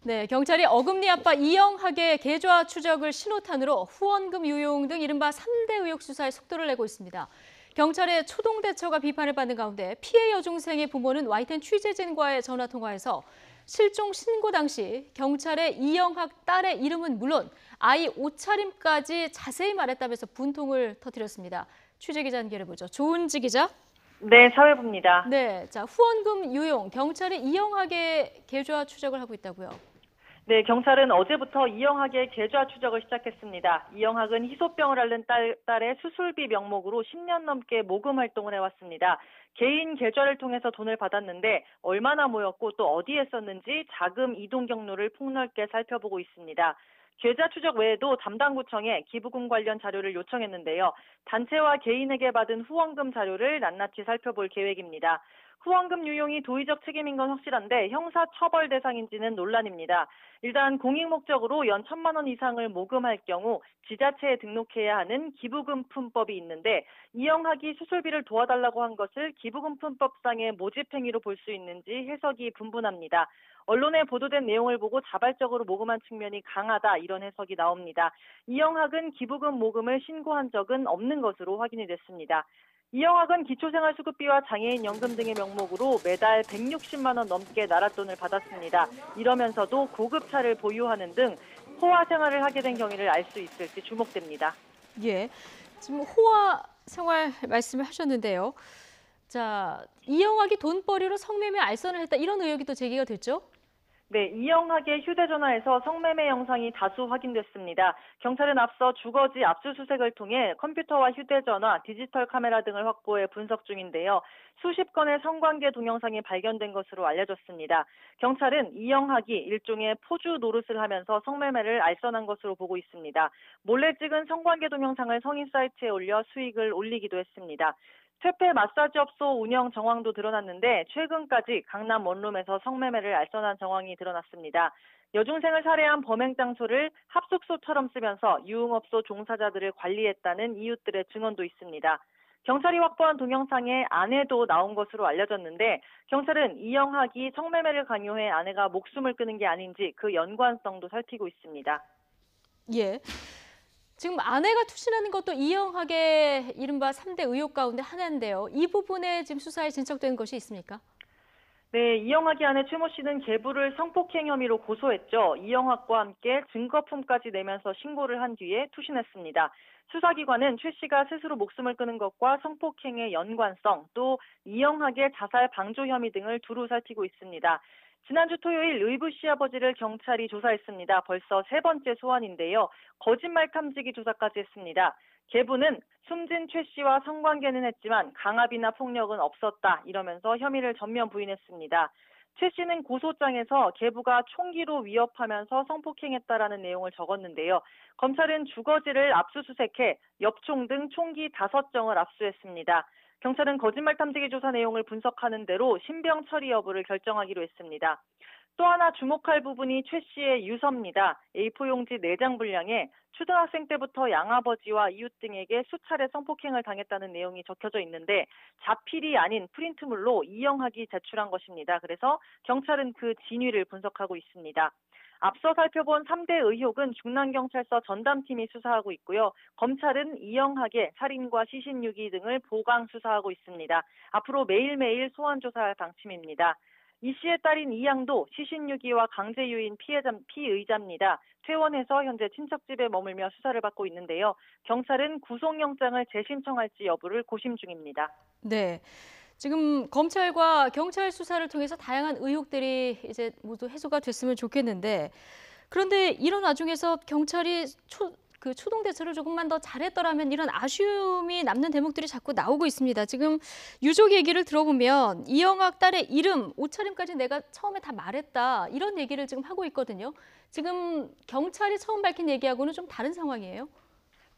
네, 경찰이 어금니 아빠 이영학의 계좌 추적을 신호탄으로 후원금 유용 등 이른바 3대 의혹 수사에 속도를 내고 있습니다. 경찰의 초동 대처가 비판을 받는 가운데 피해 여중생의 부모는 YTN 취재진과의 전화 통화에서 실종 신고 당시 경찰의 이영학 딸의 이름은 물론 아이 옷차림까지 자세히 말했다면서 분통을 터뜨렸습니다. 취재 기자 연결해보죠. 조은지 기자. 네, 사회부입니다. 네, 자 후원금 유용, 경찰이 이영학의 계좌 추적을 하고 있다고요. 네, 경찰은 어제부터 이영학의 계좌 추적을 시작했습니다. 이영학은 희소병을 앓는 딸의 수술비 명목으로 10년 넘게 모금 활동을 해왔습니다. 개인 계좌를 통해서 돈을 받았는데 얼마나 모였고 또 어디에 썼는지 자금 이동 경로를 폭넓게 살펴보고 있습니다. 계좌 추적 외에도 담당 구청에 기부금 관련 자료를 요청했는데요. 단체와 개인에게 받은 후원금 자료를 낱낱이 살펴볼 계획입니다. 후원금 유용이 도의적 책임인 건 확실한데 형사 처벌 대상인지는 논란입니다. 일단 공익 목적으로 연 1,000만 원 이상을 모금할 경우 지자체에 등록해야 하는 기부금품법이 있는데 이영학이 수술비를 도와달라고 한 것을 기부금품법상의 모집행위로 볼 수 있는지 해석이 분분합니다. 언론에 보도된 내용을 보고 자발적으로 모금한 측면이 강하다 이런 해석이 나옵니다. 이영학은 기부금 모금을 신고한 적은 없는 것으로 확인이 됐습니다. 이영학은 기초생활수급비와 장애인 연금 등의 명목으로 매달 160만 원 넘게 나랏돈을 받았습니다. 이러면서도 고급차를 보유하는 등 호화 생활을 하게 된 경위를 알 수 있을지 주목됩니다. 예, 지금 호화 생활 말씀을 하셨는데요. 자, 이영학이 돈벌이로 성매매 알선을 했다 이런 의혹이 또 제기가 됐죠? 네, 이영학의 휴대전화에서 성매매 영상이 다수 확인됐습니다. 경찰은 앞서 주거지 압수수색을 통해 컴퓨터와 휴대전화, 디지털 카메라 등을 확보해 분석 중인데요. 수십 건의 성관계 동영상이 발견된 것으로 알려졌습니다. 경찰은 이영학이 일종의 포주 노릇을 하면서 성매매를 알선한 것으로 보고 있습니다. 몰래 찍은 성관계 동영상을 성인 사이트에 올려 수익을 올리기도 했습니다. 퇴폐 마사지업소 운영 정황도 드러났는데 최근까지 강남 원룸에서 성매매를 알선한 정황이 드러났습니다. 여중생을 살해한 범행 장소를 합숙소처럼 쓰면서 유흥업소 종사자들을 관리했다는 이웃들의 증언도 있습니다. 경찰이 확보한 동영상에 아내도 나온 것으로 알려졌는데 경찰은 이영학이 성매매를 강요해 아내가 목숨을 끊은 게 아닌지 그 연관성도 살피고 있습니다. 예. 지금 아내가 투신하는 것도 이영학의 이른바 3대 의혹 가운데 하나인데요. 이 부분에 지금 수사에 진척된 것이 있습니까? 네, 이영학의 아내 최 모 씨는 계부를 성폭행 혐의로 고소했죠. 이영학과 함께 증거품까지 내면서 신고를 한 뒤에 투신했습니다. 수사기관은 최 씨가 스스로 목숨을 끊은 것과 성폭행의 연관성, 또 이영학의 자살 방조 혐의 등을 두루 살피고 있습니다. 지난주 토요일 의붓 시아버지를 경찰이 조사했습니다. 벌써 세 번째 소환인데요. 거짓말 탐지기 조사까지 했습니다. 계부는 숨진 최 씨와 성관계는 했지만 강압이나 폭력은 없었다 이러면서 혐의를 전면 부인했습니다. 최 씨는 고소장에서 계부가 총기로 위협하면서 성폭행했다라는 내용을 적었는데요. 검찰은 주거지를 압수수색해 엽총 등 총기 5정을 압수했습니다. 경찰은 거짓말 탐지기 조사 내용을 분석하는 대로 신병 처리 여부를 결정하기로 했습니다. 또 하나 주목할 부분이 최 씨의 유서입니다. A4 용지 4장 분량에 초등학생 때부터 양아버지와 이웃 등에게 수차례 성폭행을 당했다는 내용이 적혀져 있는데 자필이 아닌 프린트물로 이영학이 제출한 것입니다. 그래서 경찰은 그 진위를 분석하고 있습니다. 앞서 살펴본 3대 의혹은 중남경찰서 전담팀이 수사하고 있고요. 검찰은 이영학의 살인과 시신유기 등을 보강 수사하고 있습니다. 앞으로 매일매일 소환 조사할 방침입니다. 이 씨의 딸인 이양도 시신유기와 강제유인 피의자입니다. 퇴원해서 현재 친척집에 머물며 수사를 받고 있는데요. 경찰은 구속영장을 재신청할지 여부를 고심 중입니다. 네. 지금 검찰과 경찰 수사를 통해서 다양한 의혹들이 이제 모두 해소가 됐으면 좋겠는데 그런데 이런 와중에서 경찰이 초동 대처를 조금만 더 잘했더라면 이런 아쉬움이 남는 대목들이 자꾸 나오고 있습니다. 지금 유족 얘기를 들어보면 이영학 딸의 이름, 옷차림까지 내가 처음에 다 말했다 이런 얘기를 지금 하고 있거든요. 지금 경찰이 처음 밝힌 얘기하고는 좀 다른 상황이에요.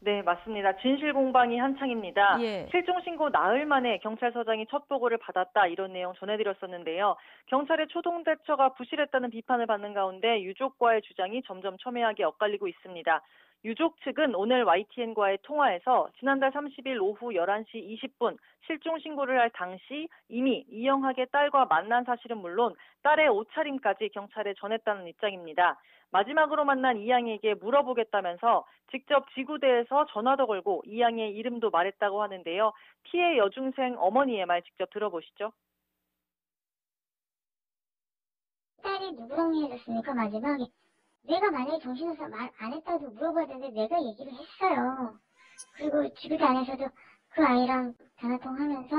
네, 맞습니다. 진실 공방이 한창입니다. 예. 실종 신고 나흘 만에 경찰서장이 첫 보고를 받았다 이런 내용 전해드렸었는데요. 경찰의 초동 대처가 부실했다는 비판을 받는 가운데 유족과의 주장이 점점 첨예하게 엇갈리고 있습니다. 유족 측은 오늘 YTN과의 통화에서 지난달 30일 오후 11시 20분 실종 신고를 할 당시 이미 이영학의 딸과 만난 사실은 물론 딸의 옷차림까지 경찰에 전했다는 입장입니다. 마지막으로 만난 이양에게 물어보겠다면서 직접 지구대에서 전화도 걸고 이양의 이름도 말했다고 하는데요. 피해 여중생 어머니의 말 직접 들어보시죠. 딸이 누구랑 해줬습니까, 마지막에? 내가 만약에 정신없어 말 안 했다고 물어봐야 되는데 내가 얘기를 했어요. 그리고 지구대 안에서도 그 아이랑 전화통화하면서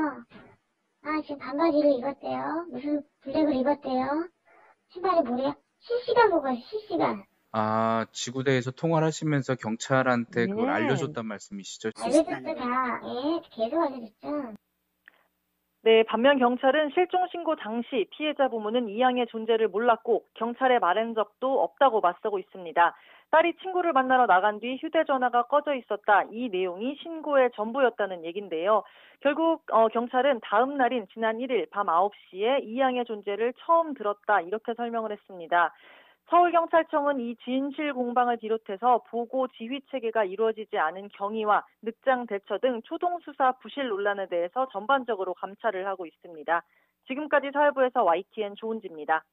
지금 반바지를 입었대요. 무슨 블랙을 입었대요. 신발이 뭐래요? 실시간 보고 실시간. 지구대에서 통화를 하시면서 경찰한테 그걸 네. 알려줬단 말씀이시죠? 알려줬죠, 다. 예, 계속 알려줬죠. 네, 반면 경찰은 실종 신고 당시 피해자 부모는 이양의 존재를 몰랐고 경찰에 말한 적도 없다고 맞서고 있습니다. 딸이 친구를 만나러 나간 뒤 휴대전화가 꺼져 있었다. 이 내용이 신고의 전부였다는 얘긴데요. 결국 경찰은 다음 날인 지난 1일 밤 9시에 이양의 존재를 처음 들었다. 이렇게 설명을 했습니다. 서울경찰청은 이 진실 공방을 비롯해서 보고 지휘 체계가 이루어지지 않은 경위와 늑장 대처 등 초동 수사 부실 논란에 대해서 전반적으로 감찰을 하고 있습니다. 지금까지 사회부에서 YTN 조은지입니다.